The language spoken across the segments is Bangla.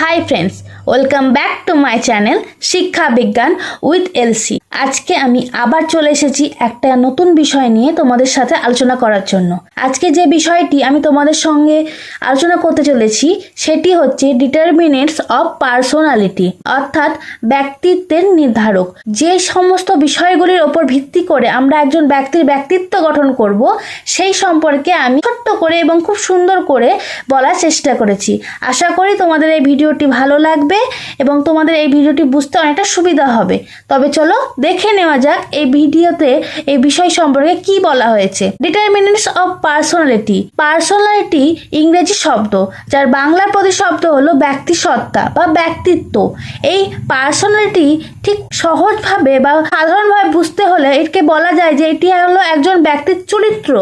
Hi friends, welcome back to my channel শিক্ষা বিজ্ঞান উইথ এলসি। আজকে আমি আবার চলে এসেছি একটা নতুন বিষয় নিয়ে তোমাদের সাথে আলোচনা করার জন্য। আজকে যে বিষয়টি আমি তোমাদের সঙ্গে আলোচনা করতে চলেছি সেটি হচ্ছে ডিটারমিনেন্টস অফ পার্সোনালিটি, অর্থাৎ ব্যক্তিত্বের নির্ধারক। যে সমস্ত বিষয়গুলির ওপর ভিত্তি করে আমরা একজন ব্যক্তির ব্যক্তিত্ব গঠন করব সেই সম্পর্কে আমি ছোট্ট করে এবং খুব সুন্দর করে বলার চেষ্টা করেছি। আশা করি তোমাদের এই ভিডিওটি ভালো লাগবে এবং তোমাদের এই ভিডিওটি বুঝতে অনেকটা সুবিধা হবে। তবে চলো দেখে নেওয়া যাক এই ভিডিওতে এই বিষয় সম্পর্কে কি বলা হয়েছে। Determinants of personality. পার্সোনালিটি ইংরেজি শব্দ যার বাংলা প্রতিশব্দ হলো ব্যক্তিসত্তা বা ব্যক্তিত্ব। এই পার্সোনালিটি ঠিক সহজভাবে বা সাধারণভাবে বুঝতে হলে একে বলা যায় যে এটি হলো একজন ব্যক্তির চরিত্র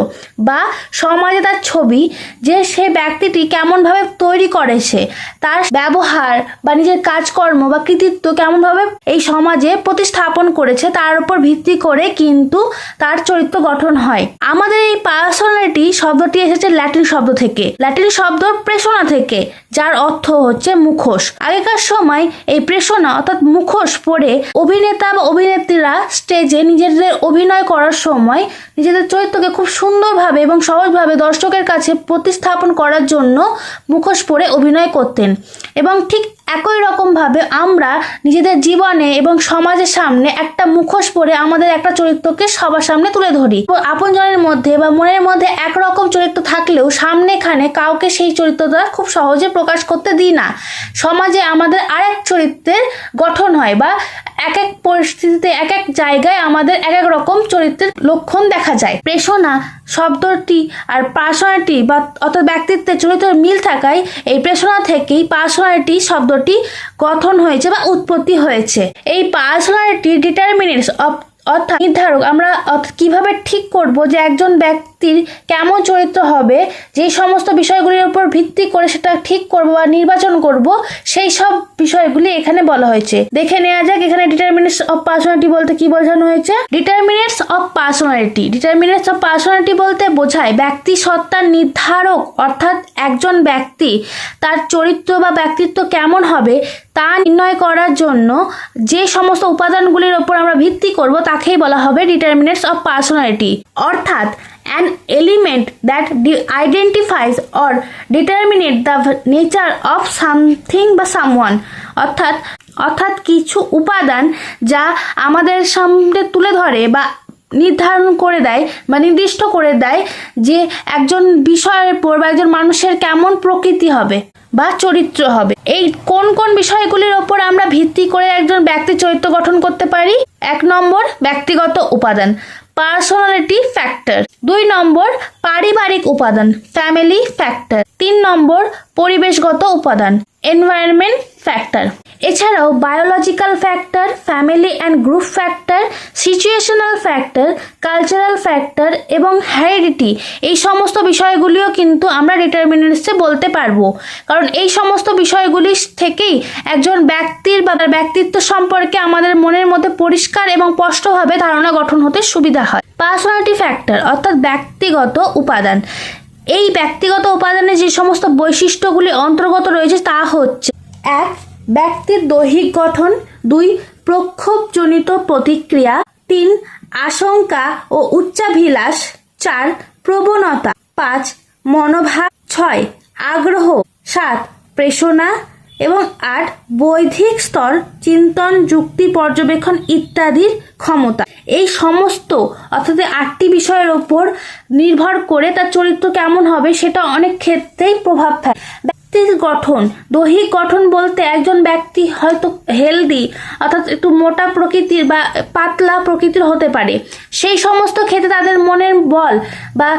বা সমাজে তার ছবি, যে সে ব্যক্তিটি কেমনভাবে তৈরি করেছে, তার ব্যবহার বা নিজের কাজকর্ম বা কৃতিত্ব কেমনভাবে এই সমাজে প্রতিস্থাপন করেছে তার উপর ভিত্তি করে কিন্তু তার চরিত্র গঠন হয়। আমাদের এই পার্সোনালিটি শব্দটি এসেছে ল্যাটিন শব্দ থেকে, ল্যাটিন শব্দ প্রেসোনা থেকে, যার অর্থ হচ্ছে মুখোশ। আগেকার সময় এই প্রেসোনা অর্থাৎ মুখোশ পরে অভিনেতা বা অভিনেত্রীরা স্টেজে নিজেদের অভিনয় করার সময় নিজেদের চরিত্রকে খুব সুন্দরভাবে এবং সহজভাবে দর্শকের কাছে প্রতিস্থাপন করার জন্য মুখোশ পরে অভিনয় করতেন। এবং ঠিক একই রকমভাবে আমরা নিজেদের জীবনে এবং সমাজের সামনে একটা মুখোশ পরে আমাদের একটা চরিত্রকে সবার সামনে তুলে ধরি। আপনজনের মধ্যে বা মনের মধ্যে একরকম চরিত্র থাকলেও সামনেখানে কাউকে সেই চরিত্রটা খুব সহজে প্রকাশ করতে দিই না। সমাজে আমাদের আরেক চরিত্রের গঠন হয় বা এক এক পরিস্থিতিতে এক এক জায়গায় আমাদের এক এক রকম চরিত্রের লক্ষণ দেখা যায়। প্রেসোনা শব্দটি আর পার্সোনালিটি বা অর্থাৎ ব্যক্তিত্বের চরিত্রের মিল থাকায় এই প্রেসোনা থেকেই পার্সোনালিটি শব্দটি গঠন হয়েছে বা উৎপত্তি হয়েছে। এই পার্সোনালিটি ডিটারমিনেন্টস অর্থাৎ নির্ধারক। আমরা কিভাবে ঠিক করব যে একজন ব্যক্তির কেমন চরিত্র হবে, যে সমস্ত বিষয়গুলির উপর ভিত্তি করে সেটা ঠিক করব বা নির্বাচন করব, সেই সব বিষয়গুলি এখানে বলা হয়েছে। দেখে নেওয়া যাক এখানে ডিটারমিনেন্টস অফ পার্সোনালিটি বলতে কি বোঝানো হয়েছে। Determinants of personality, determinants of personality বলতে বোঝায় ব্যক্তি সত্তার নির্ধারক, অর্থাৎ একজন ব্যক্তি তার চরিত্র বা ব্যক্তিত্ব কেমন হবে তা নির্ণয় করার জন্য যে সমস্ত উপাদানগুলির ওপর আমরা ভিত্তি করব তাকেই বলা হবে ডিটারমিনেন্টস অফ পার্সোনালিটি। অর্থাৎ an element that identifies or determines the nature of something বা someone, অর্থাৎ কিছু উপাদান যা আমাদের সামনে তুলে ধরে বা নির্ধারণ করে দেয় বা নির্দিষ্ট করে দেয় যে একজন বিষয়ের উপর বা একজন মানুষের কেমন প্রকৃতি হবে বা চরিত্র হবে। এই কোন কোন বিষয়গুলির ওপর আমরা ভিত্তি করে একজন ব্যক্তির চরিত্র গঠন করতে পারি? 1 নম্বর ব্যক্তিগত উপাদান, পার্সোনালিটি ফ্যাক্টর। 2 নম্বর পারিবারিক উপাদান, ফ্যামিলি ফ্যাক্টর। 3 নম্বর পরিবেশগত উপাদান, এনভায়রনমেন্ট ফ্যাক্টর। এছাড়াও biological factor, family and group factor, situational factor, cultural factor এবং হেরিডিটি, এই সমস্ত বিষয়গুলিও কিন্তু আমরা ডিটারমিনেন্টসে বলতে পারবো। কারণ এই সমস্ত বিষয়গুলি থেকেই একজন ব্যক্তির বা তার ব্যক্তিত্ব সম্পর্কে আমাদের মনের মধ্যে পরিষ্কার এবং স্পষ্টভাবে ধারণা গঠন হতে সুবিধা হয়। পার্সোনালিটি ফ্যাক্টর অর্থাৎ ব্যক্তিগত উপাদান। এই ব্যক্তিগত উপাদানে যে সমস্ত বৈশিষ্ট্যগুলি অন্তর্গত রয়েছে তা হচ্ছে: 1 ব্যক্তির দৈহিক গঠন, 2 প্রক্ষোভজনিত প্রতিক্রিয়া, 3 আশঙ্কা ও উচ্চাভিলাষ, 4 প্রবণতা, 5 মনোভাব, 6 আগ্রহ, 7 প্রেষণা এবং 8 বৌদ্ধিক স্তর, চিন্তন, যুক্তি, পর্যবেক্ষণ ইত্যাদির ক্ষমতা। এই সমস্ত অর্থাৎ 8টি বিষয়ের ওপর নির্ভর করে তার চরিত্র কেমন হবে সেটা অনেক ক্ষেত্রেই প্রভাব ফেলে। ব্যক্তির গঠন, দৈহিক গঠন বলতে একজন ব্যক্তি হয়তো হেলদি অর্থাৎ একটু মোটা প্রকৃতির বা পাতলা প্রকৃতির হতে পারে। সেই সমস্ত ক্ষেত্রে তাদের মনের বল বা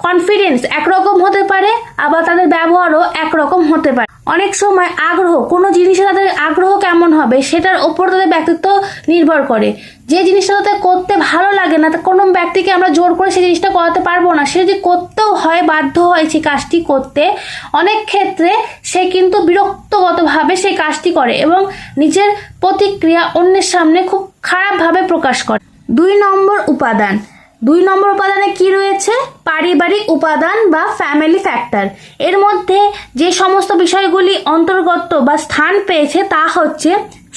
কনফিডেন্স একরকম হতে পারে, আবার তাদের ব্যবহারও একরকম হতে পারে। অনেক সময় আগ্রহ, কোনো জিনিসে তাদের আগ্রহ কেমন হবে সেটার ওপর তাদের ব্যক্তিত্ব নির্ভর করে। যে জিনিসটা তাদের করতে ভালো লাগে না, কোনো ব্যক্তিকে আমরা জোর করে সেই জিনিসটা করাতে পারবো না। সে যদি করতেও হয়, বাধ্য হয় সেই কাজটি করতে, অনেক ক্ষেত্রে সে কিন্তু বিরক্তগতভাবে সেই কাজটি করে এবং নিজের প্রতিক্রিয়া অন্যের সামনে খুব খারাপভাবে প্রকাশ করে। 2 নম্বর উপাদান 2 নম্বর উপাদানে কি রয়েছে? পারিবারিক উপাদান বা ফ্যামিলি ফ্যাক্টর। এর মধ্যে যে সমস্ত বিষয়গুলি অন্তর্গত বা স্থান পেয়েছে তা হচ্ছে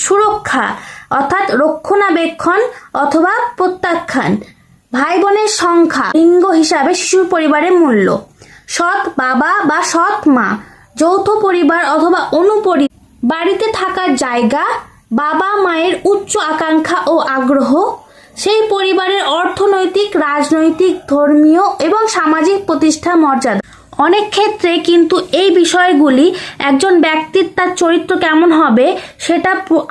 সুরক্ষা অর্থাৎ রক্ষণাবেক্ষণ অথবা প্রত্যাখ্যান, ভাই বোনের সংখ্যা, লিঙ্গ হিসাবে শিশুর পরিবারের মূল্য, সৎ বাবা বা সৎ মা, যৌথ পরিবার অথবা অনুপরিবার, বাড়িতে থাকার জায়গা, বাবা মায়ের উচ্চ আকাঙ্ক্ষা ও আগ্রহ, সেই পরিবারের অর্থনৈতিক, রাজনৈতিক, ধর্মীয় এবং সামাজিক প্রতিষ্ঠা মর্যাদা। অনেক ক্ষেত্রে কিন্তু এই বিষয়গুলি একজন ব্যক্তির তার চরিত্র কেমন হবে সেটা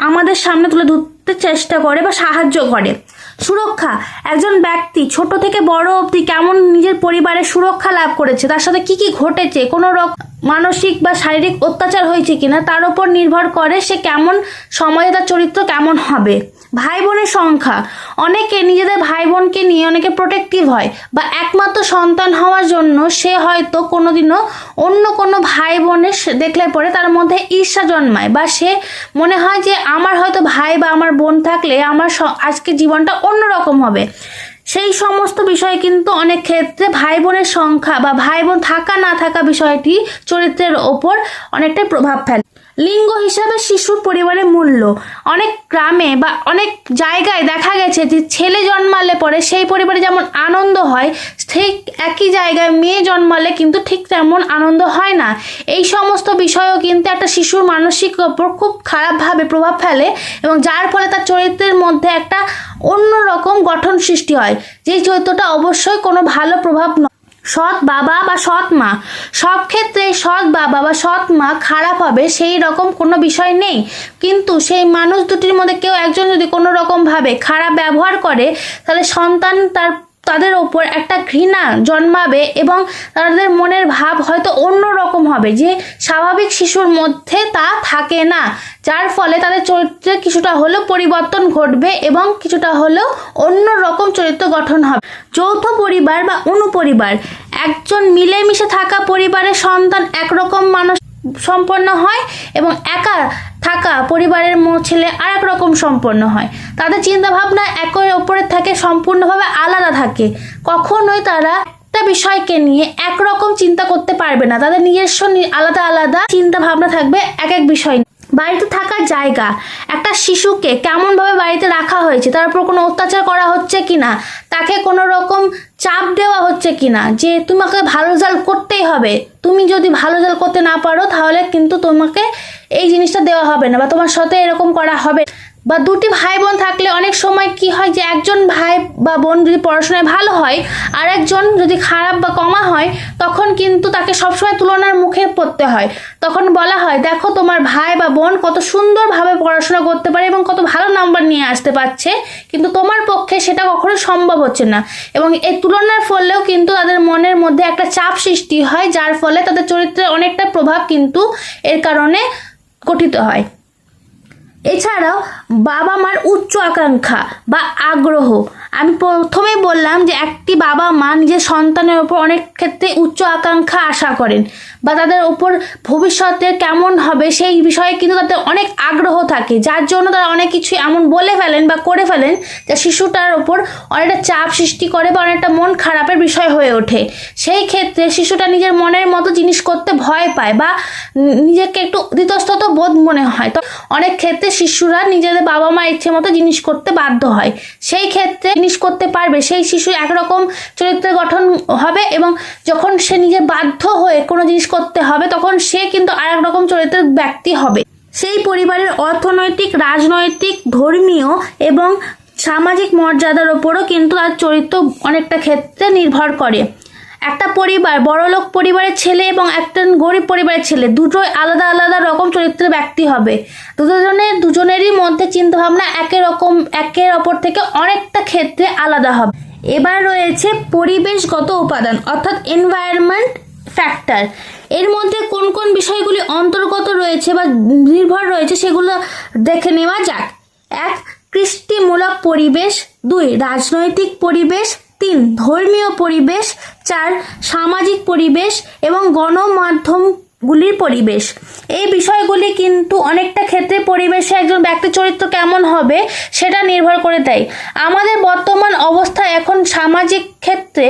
আমাদের সামনে তুলে ধরতে চেষ্টা করে বা সাহায্য করে। সুরক্ষা, একজন ব্যক্তি ছোট থেকে বড় অবধি কেমন নিজের পরিবারের সুরক্ষা লাভ করেছে, তার সাথে কি কি ঘটেছে, কোনো রকম মানসিক বা শারীরিক অত্যাচার হয়েছে কিনা তার উপর নির্ভর করে সে কেমন সমাজে তার চরিত্র কেমন হবে। ভাই বোনের সংখ্যা, অনেকে নিজেদের ভাই বোনকে নিয়ে অনেকে প্রোটেক্টিভ হয় বা একমাত্র সন্তান হওয়ার জন্য সে হয়তো কোনোদিনও অন্য কোনো ভাই বোনের দেখলে পরে তার মধ্যে ঈর্ষা জন্মায় বা সে মনে হয় যে আমার হয়তো ভাই বা আমার বোন থাকলে আমার আজকে জীবনটা অন্যরকম হবে। সেই সমস্ত বিষয় কিন্তু অনেক ক্ষেত্রে ভাই বোনের সংখ্যা বা ভাই বোন থাকা না থাকা বিষয়টি চরিত্রের ওপর অনেকটাই প্রভাব ফেলে। লিঙ্গ হিসাবে শিশুর পরিবারের মূল্য, অনেক গ্রামে বা অনেক জায়গায় দেখা গেছে যে ছেলে জন্মালে পরে সেই পরিবারে যেমন আনন্দ হয় ঠিক একই জায়গায় মেয়ে জন্মালে কিন্তু ঠিক তেমন আনন্দ হয় না। এই সমস্ত বিষয়ও কিন্তু একটা শিশুর মানসিক ওপর খুব খারাপভাবে প্রভাব ফেলে এবং যার ফলে তার চরিত্রের মধ্যে একটা অন্যরকম গঠন সৃষ্টি হয়, যেই চরিত্রটা অবশ্যই কোনো ভালো প্রভাব নয়। সৎ বাবা বা সৎ মা, সব ক্ষেত্রে সৎ বাবা বা সৎ মা খারাপ হবে সেই রকম কোনো বিষয় নেই, কিন্তু সেই মানুষ দুটির মধ্যে কেউ একজন যদি কোনো রকমভাবে খারাপ ব্যবহার করে তাহলে সন্তান তাদের ওপর একটা ঘৃণা জন্মাবে এবং তাদের মনের ভাব হয়তো অন্য রকম হবে, যে স্বাভাবিক শিশুর মধ্যে তা থাকে না, যার ফলে তাদের চরিত্রে কিছুটা হলেও পরিবর্তন ঘটবে এবং কিছুটা হলেও অন্য রকম চরিত্র গঠন হবে। যৌথ পরিবার বা অনুপরিবার, একজন মিলেমিশে থাকা পরিবারের সন্তান একরকম মানুষ সম্পন্ন হয় এবং একা থাকা পরিবারের ছেলে আর এক রকম সম্পন্ন হয়। তাদের চিন্তাভাবনা একের ওপরের থেকে সম্পূর্ণভাবে আলাদা থাকে, কখনোই তারা একটা বিষয়কে নিয়ে একরকম চিন্তা করতে পারবে না, তাদের নিজস্ব আলাদা আলাদা চিন্তা ভাবনা থাকবে এক এক বিষয়। বাড়িতে থাকার জায়গা, একটা শিশুকে কেমনভাবে বাড়িতে রাখা হয়েছে, তার উপর কোনো অত্যাচার করা হচ্ছে কিনা, তাকে কোনো রকম চাপ দেওয়া হচ্ছে কিনা যে তোমাকে ভালো রেজাল্ট করতেই হবে, তুমি যদি ভালো রেজাল্ট করতে না পারো তাহলে কিন্তু তোমাকে এই জিনিসটা দেওয়া হবে না বা তোমার সাথে এরকম করা হবে। বা দুটি ভাই বোন থাকলে অনেক সময় কি হয় যে একজন ভাই বা বোন যদি পড়াশোনায় ভালো হয় আর একজন যদি খারাপ বা কমা হয় তখন কিন্তু তাকে সবসময় তুলনার মুখে পড়তে হয়। তখন বলা হয় দেখো তোমার ভাই বা বোন কত সুন্দরভাবে পড়াশোনা করতে পারে এবং কত ভালো নাম্বার নিয়ে আসতে পারছে, কিন্তু তোমার পক্ষে সেটা কখনো সম্ভব হচ্ছে না, এবং এই তুলনার ফলেও কিন্তু তাদের মনের মধ্যে একটা চাপ সৃষ্টি হয়, যার ফলে তাদের চরিত্রে অনেকটা প্রভাব কিন্তু এর কারণে গঠিত হয়। এছাড়াও বাবা মার উচ্চ আকাঙ্ক্ষা বা আগ্রহ, আমি প্রথমে বললাম যে একটি বাবা মা নিজের সন্তানের ওপর অনেক ক্ষেত্রে উচ্চ আকাঙ্ক্ষা আশা করেন বা তাদের ওপর ভবিষ্যতে কেমন হবে সেই বিষয়ে কিন্তু তাদের অনেক আগ্রহ থাকে, যার জন্য তারা অনেক কিছু এমন বলে ফেলেন বা করে ফেলেন যা শিশুটার ওপর অনেকটা চাপ সৃষ্টি করে বা অনেকটা মন খারাপের বিষয় হয়ে ওঠে। সেই ক্ষেত্রে শিশুটা নিজের মনের মতো জিনিস করতে ভয় পায় বা নিজেকে একটু ইতস্তত বোধ মনে হয়, তো অনেক ক্ষেত্রে শিশুরা নিজেদের বাবা মা ইচ্ছে মতো জিনিস করতে বাধ্য হয়। সেই ক্ষেত্রে জিনিস করতে পারবে সেই শিশু একরকম চরিত্রের গঠন হবে এবং যখন সে নিজে বাধ্য হয়ে কোনো জিনিস করতে হবে তখন সে কিন্তু আর এক রকম চরিত্রের ব্যক্তি হবে। সেই পরিবারের অর্থনৈতিক, রাজনৈতিক, ধর্মীয় এবং সামাজিক মর্যাদার ওপরও কিন্তু তার চরিত্র অনেকটা ক্ষেত্রে নির্ভর করে। একটা পরিবার বড়লোক পরিবারের ছেলে এবং একটা গরিব পরিবারের ছেলে দুটোই আলাদা আলাদা রকম চরিত্রের ব্যক্তি হবে, দুজনেরই মধ্যে চিন্তাভাবনা একের অপর থেকে অনেকটা ক্ষেত্রে আলাদা হবে। এবার রয়েছে পরিবেশগত উপাদান অর্থাৎ এনভায়রনমেন্ট ফ্যাক্টর। এর মধ্যে কোন কোন বিষয়গুলি অন্তর্গত রয়েছে বা নির্ভর রয়েছে সেগুলো দেখে নেওয়া যাক। 1. কৃষ্টিমূলক পরিবেশ, 2. রাজনৈতিক পরিবেশ, 3. ধর্মীয় পরিবেশ, 4. সামাজিক পরিবেশ এবং গণমাধ্যম গুলির পরিবেশ। এই বিষয়গুলি কিন্তু অনেকটা ক্ষেত্রে পরিবেশে একজন ব্যক্তির চরিত্র কেমন হবে সেটা নির্ভর করে দেয়। আমাদের বর্তমান অবস্থা এখন সামাজিক ক্ষেত্রে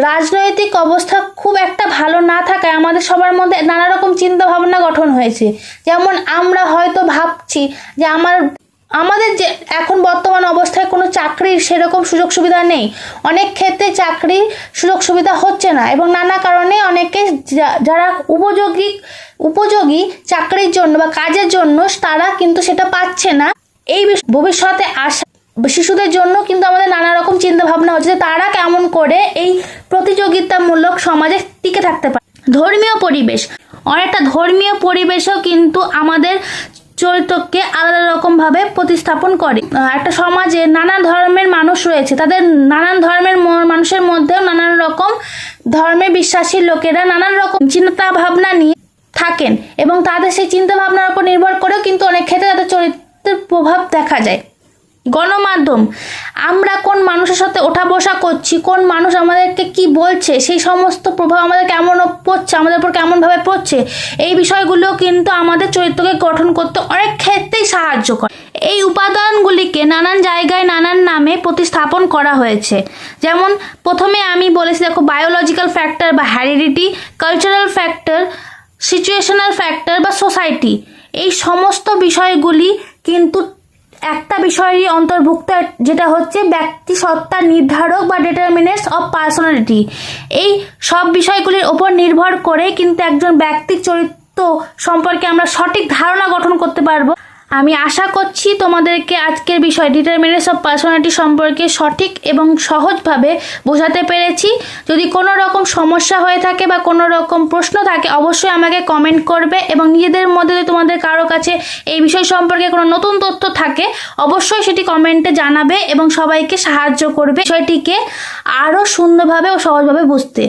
রাজনৈতিক অবস্থা খুব একটা ভালো না থাকায় আমাদের সবার মধ্যে নানা রকম চিন্তা ভাবনা গঠন হয়েছে। যেমন আমরা হয়তো ভাবছি যে আমাদের যে এখন বর্তমান অবস্থায় কোনো চাকরির সেরকম সুযোগ সুবিধা নেই, অনেক ক্ষেত্রে চাকরির সুযোগ সুবিধা হচ্ছে না এবং নানা কারণে অনেকে যারা উপযোগী চাকরির জন্য বা কাজের জন্য তারা কিন্তু সেটা পাচ্ছে না। এই ভবিষ্যতে আসা শিশুদের জন্য কিন্তু আমাদের নানা রকম চিন্তা ভাবনা হচ্ছে যে তারা কেমন করে এই প্রতিযোগিতামূলক সমাজে টিকে থাকতে পারে। ধর্মীয় পরিবেশ, অনেকটা ধর্মীয় পরিবেশও কিন্তু আমাদের চরিত্রকে আলাদা রকমভাবে প্রতিস্থাপন করে। একটা সমাজে নানা ধর্মের মানুষ রয়েছে, তাদের নানান ধর্মের মানুষের মধ্যেও নানান রকম ধর্মে বিশ্বাসী লোকেরা নানান রকম চিন্তা ভাবনা নিয়ে থাকেন এবং তাদের সেই চিন্তা ভাবনার উপর নির্ভর করেও কিন্তু অনেক ক্ষেত্রে তাদের চরিত্রের প্রভাব দেখা যায়। গণমাধ্যম, আমরা কোন মানুষের সাথে ওঠা বসা করছি, কোন মানুষ আমাদেরকে কি বলছে, সেই সমস্ত প্রভাব আমাদের কেমন পড়ছে, আমাদের উপর কেমনভাবে পড়ছে, এই বিষয়গুলো কিন্তু আমাদের চরিত্রকে গঠন করতে অনেক ক্ষেত্রেই সাহায্য করে। এই উপাদানগুলিকে নানান জায়গায় নানান নামে প্রতিস্থাপন করা হয়েছে। যেমন প্রথমে আমি বলেছি দেখো, বায়োলজিক্যাল ফ্যাক্টর বা হ্যারিডিটি, কালচারাল ফ্যাক্টর, সিচুয়েশনাল ফ্যাক্টর বা সোসাইটি, এই সমস্ত বিষয়গুলি কিন্তু একটা বিষয়েরই অন্তর্ভুক্ত, যেটা হচ্ছে ব্যক্তি সত্তার নির্ধারক বা ডিটারমিনেন্টস অফ পার্সোনালিটি। এই সব বিষয়গুলির ওপর নির্ভর করে কিন্তু একজন ব্যক্তির চরিত্র সম্পর্কে আমরা সঠিক ধারণা গঠন করতে পারবো। আমি আশা করছি তোমাদেরকে আজকের বিষয় ডিটারমিনেন্টস অফ পার্সোনালিটি সম্পর্কে সঠিক এবং সহজভাবে বোঝাতে পেরেছি। যদি কোনো রকম সমস্যা হয়ে থাকে বা কোনো রকম প্রশ্ন থাকে অবশ্যই আমাকে কমেন্ট করবে এবং নিজেদের মধ্যে যদি তোমাদের কারো কাছে এই বিষয় সম্পর্কে কোনো নতুন তথ্য থাকে অবশ্যই সেটি কমেন্টে জানাবে এবং সবাইকে সাহায্য করবে বিষয়টিকে আরও সুন্দরভাবে ও সহজভাবে বুঝতে।